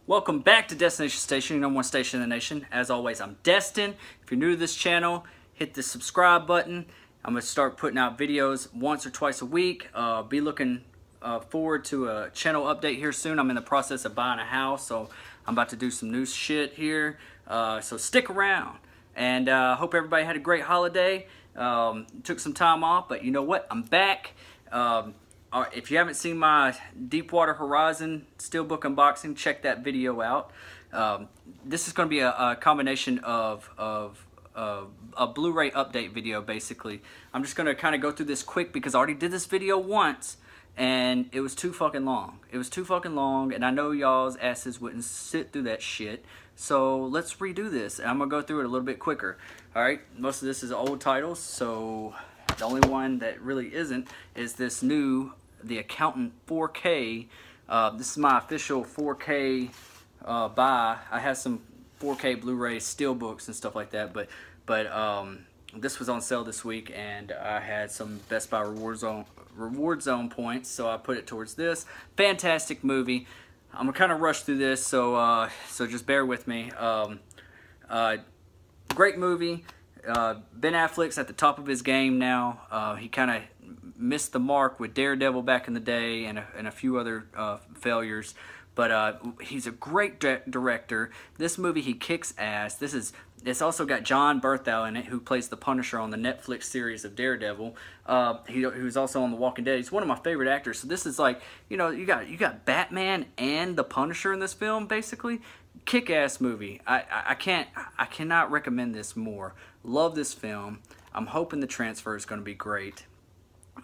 Welcome back to Destination Station, your number one station in the nation. As always, I'm Destin. If you're new to this channel, hit the subscribe button. I'm going to start putting out videos once or twice a week. Be looking forward to a channel update here soon. I'm in the process of buying a house, so I'm about to do some new shit here. So stick around. And hope everybody had a great holiday. Took some time off, but you know what? I'm back. If you haven't seen my Deepwater Horizon Steelbook unboxing, check that video out. This is going to be a combination of a Blu-ray update video, basically. I'm just going to kind of go through this quick because I already did this video once, and it was too fucking long. It was too fucking long, and I know y'all's asses wouldn't sit through that shit. So let's redo this, and I'm going to go through it a little bit quicker. Alright, most of this is old titles, so the only one that really isn't is this new The Accountant 4K. This is my official 4K buy. I have some 4K Blu-ray steelbooks and stuff like that, but this was on sale this week, and I had some Best Buy Reward Zone points, so I put it towards this. Fantastic movie. I'm gonna kind of rush through this, so just bear with me. Great movie. Ben Affleck's at the top of his game now. He kind of missed the mark with Daredevil back in the day and a few other failures, but he's a great director. This movie, he kicks ass. It's also got John Berthau in it, who plays the Punisher on the Netflix series of Daredevil. Who's also on The Walking Dead. He's one of my favorite actors. So this is like, you know, you got Batman and the Punisher in this film, basically. Kick-ass movie. I cannot recommend this more. Love this film. I'm hoping the transfer is going to be great.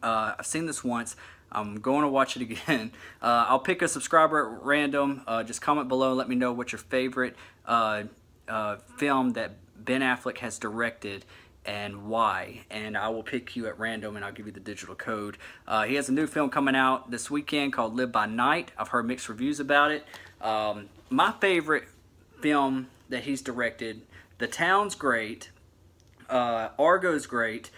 I've seen this once. I'm going to watch it again. I'll pick a subscriber at random. Just comment below and let me know what your favorite film that Ben Affleck has directed and why, and I will pick you at random and I'll give you the digital code. He has a new film coming out this weekend called Live by Night. I've heard mixed reviews about it. My favorite film that he's directed, The Town's great, Argo's great.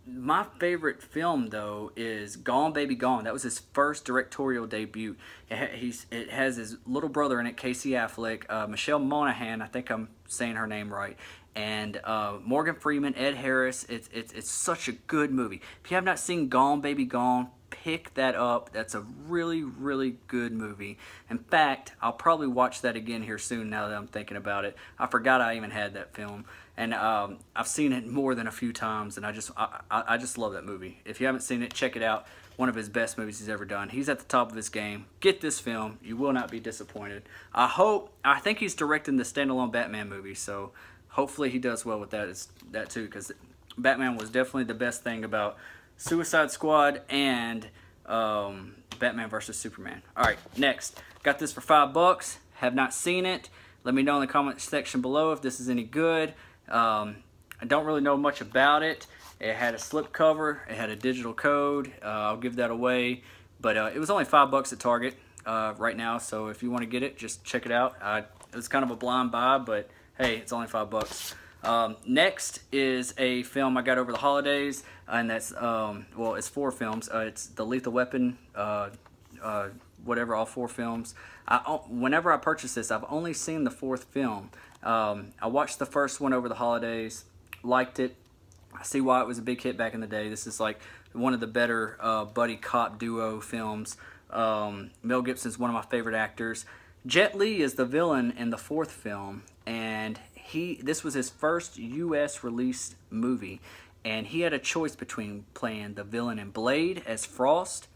My favorite film, though, is Gone Baby Gone. That was his first directorial debut. It has his little brother in it, Casey Affleck, Michelle Monaghan, I think I'm saying her name right, and Morgan Freeman, Ed Harris. It's such a good movie. If you have not seen Gone Baby Gone, pick that up. That's a really, really good movie. In fact, I'll probably watch that again here soon now that I'm thinking about it. I forgot I even had that film. And I've seen it more than a few times, and I just love that movie. If you haven't seen it, check it out. One of his best movies he's ever done. He's at the top of his game. Get this film. You will not be disappointed. I think he's directing the standalone Batman movie, so hopefully he does well with that too, because Batman was definitely the best thing about Suicide Squad and Batman vs. Superman. Alright, next. Got this for $5. Have not seen it. Let me know in the comment section below if this is any good. I don't really know much about it. It had a slip cover. It had a digital code. I'll give that away. But it was only $5 at Target right now. So if you want to get it, just check it out. It was kind of a blind buy, but hey, it's only $5. Next is a film I got over the holidays, and that's well, it's 4 films. It's the Lethal Weapon, whatever, all 4 films. Whenever I purchased this, I've only seen the 4th film. I watched the first one over the holidays, liked it. I see why it was a big hit back in the day. This is like one of the better buddy cop duo films. Mel Gibson's one of my favorite actors. Jet Li is the villain in the 4th film, and this was his first U.S. released movie, and he had a choice between playing the villain in Blade as Frost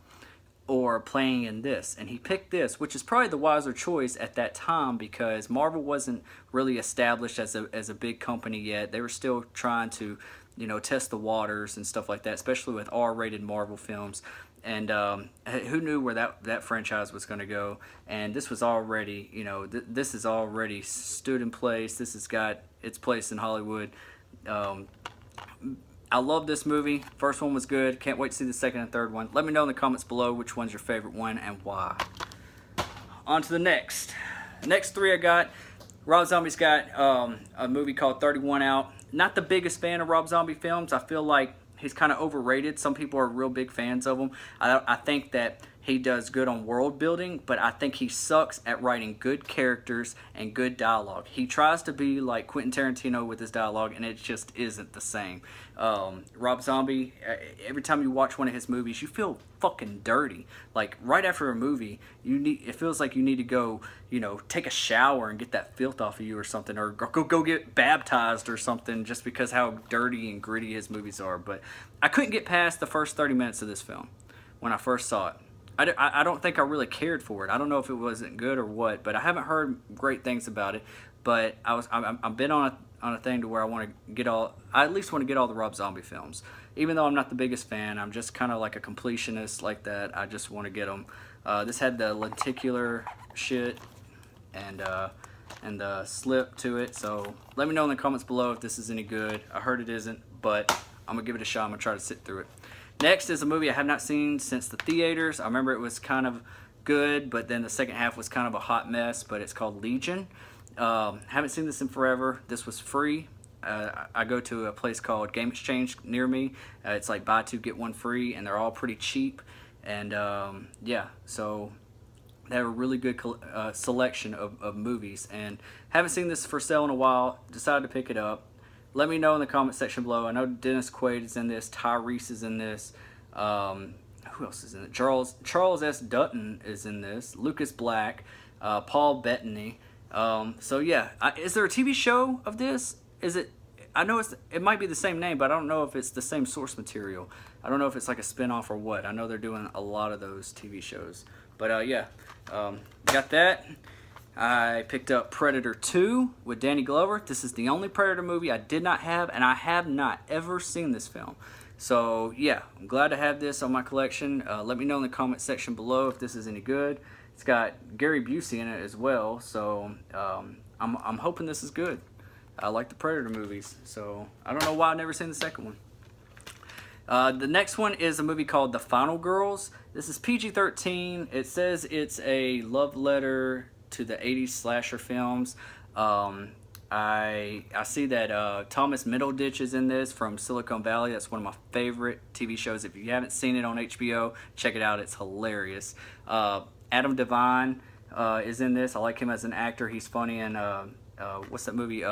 or playing in this, and he picked this, which is probably the wiser choice at that time because Marvel wasn't really established as a big company yet. They were still trying to, you know, test the waters and stuff like that, especially with R-rated Marvel films. And who knew where that franchise was going to go? And this was already, you know, this is already stood in place. This has got its place in Hollywood. I love this movie. First one was good. Can't wait to see the second and third one. Let me know in the comments below which one's your favorite one and why. On to the next. The next 3 I got. Rob Zombie's got a movie called 31 out. Not the biggest fan of Rob Zombie films. I feel like he's kind of overrated. Some people are real big fans of him. I think that He does good on world building, but I think he sucks at writing good characters and good dialogue. He tries to be like Quentin Tarantino with his dialogue, and it just isn't the same. Rob Zombie, every time you watch one of his movies, you feel fucking dirty. Like right after a movie, it feels like you need to go, take a shower and get that filth off of you or something, or go get baptized or something, just because how dirty and gritty his movies are. But I couldn't get past the first 30 minutes of this film when I first saw it. I don't think I really cared for it. I don't know if it wasn't good or what, but I haven't heard great things about it. But I've been on a thing to where I at least want to get all the Rob Zombie films. Even though I'm not the biggest fan, I'm just kind of like a completionist like that. I just want to get them. This had the lenticular shit and the slip to it. So let me know in the comments below if this is any good. I heard it isn't, but I'm gonna give it a shot. I'm gonna try to sit through it. Next is a movie I have not seen since the theaters. I remember it was kind of good, but then the second half was kind of a hot mess, but it's called Legion. Haven't seen this in forever. This was free. I go to a place called Game Exchange near me. It's like buy two, get one free, and they're all pretty cheap. And yeah, so they have a really good selection of movies. And haven't seen this for sale in a while. Decided to pick it up. Let me know in the comment section below. I know Dennis Quaid is in this. Tyrese is in this. Who else is in it? Charles S. Dutton is in this. Lucas Black. Paul Bettany. So yeah, is there a TV show of this? Is it? I know it might be the same name, but I don't know if it's the same source material. I don't know if it's like a spin-off or what. I know they're doing a lot of those TV shows. But yeah, got that. I picked up Predator 2 with Danny Glover. This is the only Predator movie I did not have, and I have not ever seen this film. So yeah, I'm glad to have this on my collection. Let me know in the comment section below if this is any good. It's got Gary Busey in it as well, so I'm hoping this is good. I like the Predator movies, so I don't know why I've never seen the second one. The next one is a movie called The Final Girls. This is PG-13. It says it's a love letter to the 80s slasher films. I see that Thomas Middleditch is in this from Silicon Valley. That's one of my favorite TV shows. If you haven't seen it on HBO, check it out. It's hilarious. Adam Devine is in this. I like him as an actor. He's funny. And what's that movie?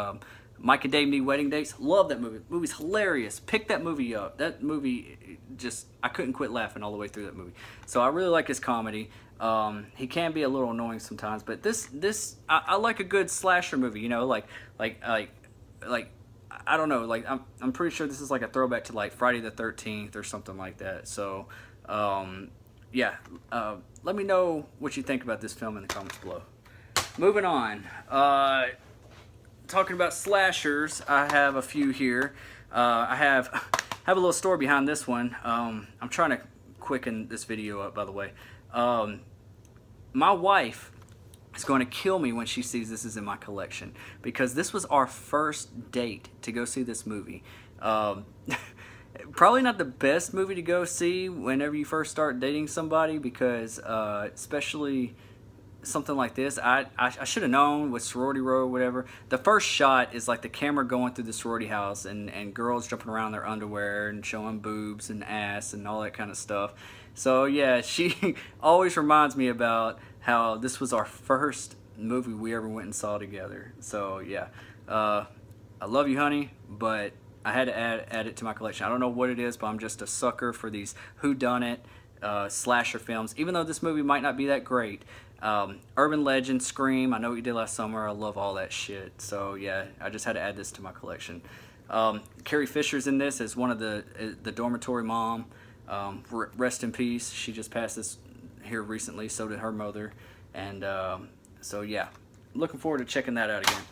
Mike and Dave Need Wedding Dates. Love that movie. Movie's hilarious. Pick that movie up. That movie just, I couldn't quit laughing all the way through that movie. So I really like his comedy. He can be a little annoying sometimes, but this I like a good slasher movie. Like I don't know. Like I'm pretty sure this is like a throwback to like Friday the 13th or something like that. So yeah. Let me know what you think about this film in the comments below. Moving on. Talking about slashers, I have a few here. I have a little story behind this one. I'm trying to quicken this video up, by the way. My wife is going to kill me when she sees this is in my collection, because this was our first date to go see this movie. Probably not the best movie to go see whenever you first start dating somebody, because especially something like this, I should have known with Sorority Row or whatever. The first shot is like the camera going through the sorority house and girls jumping around in their underwear and showing boobs and ass and all that kind of stuff. So yeah, she always reminds me about how this was our first movie we ever went and saw together. So yeah, I love you, honey, but I had to add it to my collection. I don't know what it is, but I'm just a sucker for these whodunit slasher films. Even though this movie might not be that great, Urban Legend, Scream, I Know What You Did Last Summer, I love all that shit. So yeah, I just had to add this to my collection. Carrie Fisher's in this as one of the dormitory mom. Rest in peace. She just passed this here recently. So did her mother. And so yeah, looking forward to checking that out again.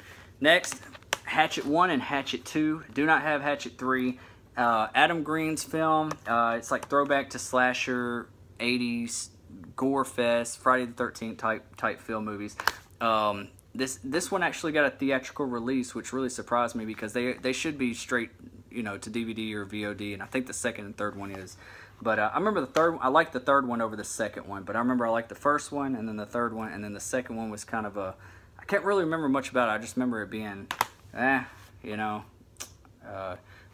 Next, Hatchet 1 and Hatchet 2. Do not have Hatchet 3. Adam Green's film. It's like throwback to slasher 80s gore fest, Friday the 13th type film movies. This one actually got a theatrical release, which really surprised me, because they should be straight, to DVD or VOD, and I think the second and third one is. But I remember the third. I liked the third one over the second one, but I remember I liked the first one, and then the third one, and then the second one was kind of a. I can't really remember much about it. I just remember it being, But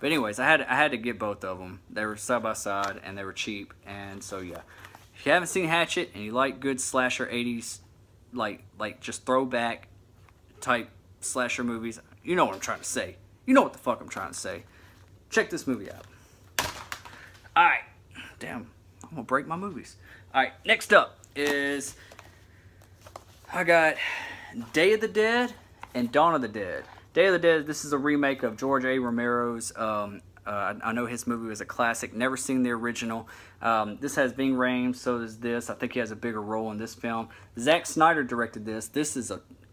anyways, I had to get both of them. They were side by side, and they were cheap, and so yeah. If you haven't seen Hatchet and you like good slasher 80s, like just throwback type slasher movies, you know what I'm trying to say. You know what the fuck I'm trying to say. Check this movie out. Alright. Damn, I'm gonna break my movies. Alright, next up is I got Day of the Dead and Dawn of the Dead. Day of the Dead, this is a remake of George A. Romero's. I know his movie was a classic. Never seen the original. This has Ving Rhames, so does this. I think he has a bigger role in this film. Zack Snyder directed this.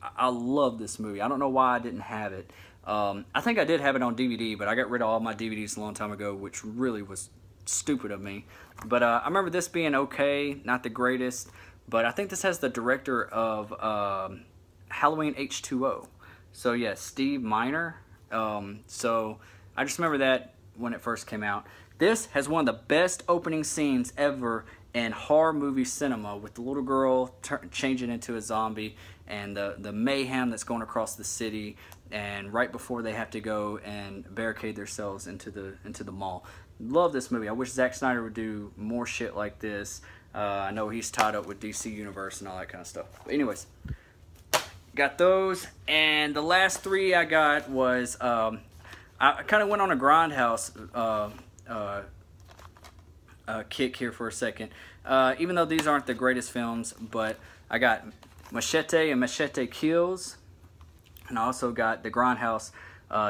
I love this movie. I don't know why I didn't have it. I think I did have it on DVD, but I got rid of all my DVDs a long time ago, which really was stupid of me. But I remember this being okay, not the greatest. But I think this has the director of Halloween H2O. So yeah, Steve Miner. So I just remember that when it first came out. This has one of the best opening scenes ever in horror movie cinema, with the little girl changing into a zombie and the mayhem that's going across the city, and right before they have to go and barricade themselves into the mall. Love this movie. I wish Zack Snyder would do more shit like this. I know he's tied up with DC Universe and all that kind of stuff. But anyways, got those. And the last three I got was, I kind of went on a Grindhouse kick here for a second. Even though these aren't the greatest films, but I got Machete and Machete Kills. And I also got the Grindhouse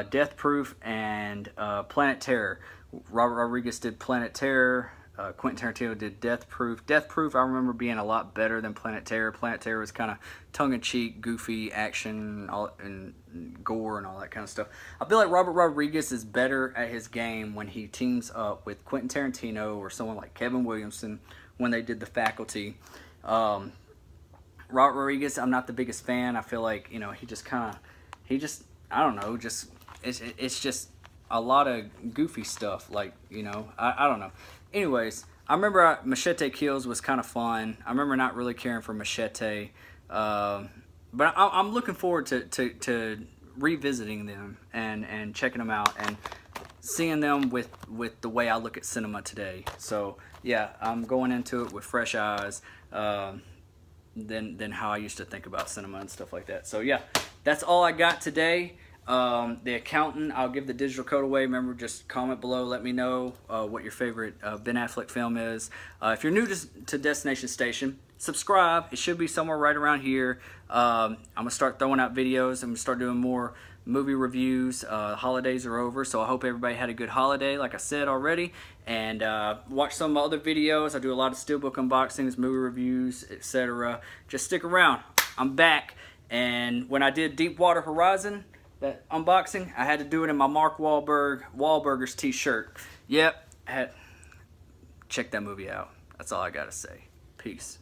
Death Proof and Planet Terror. Robert Rodriguez did Planet Terror. Quentin Tarantino did Death Proof. Death Proof I remember being a lot better than Planet Terror. Planet Terror was kind of tongue-in-cheek, goofy action and gore and all that kind of stuff. I feel like Robert Rodriguez is better at his game when he teams up with Quentin Tarantino or someone like Kevin Williamson when they did The Faculty. Robert Rodriguez, I'm not the biggest fan. I feel like, you know, he just I don't know, it's just a lot of goofy stuff, like, you know, I don't know. Anyways, I remember Machete Kills was kind of fun. I remember not really caring for Machete, but I'm looking forward to revisiting them and checking them out and seeing them with the way I look at cinema today. So yeah, I'm going into it with fresh eyes than how I used to think about cinema and stuff like that. So yeah, that's all I got today. The Accountant, I'll give the digital code away. Remember, just comment below, let me know what your favorite Ben Affleck film is. If you're new to Destination Station, subscribe. It should be somewhere right around here. I'm going to start throwing out videos. I'm going to start doing more movie reviews. Holidays are over, so I hope everybody had a good holiday, like I said already. And watch some of my other videos. I do a lot of steelbook unboxings, movie reviews, etc. Just stick around. I'm back. And when I did Deepwater Horizon, that unboxing, I had to do it in my Mark Wahlberg's t-shirt. Yep, check that movie out. That's all I gotta say. Peace.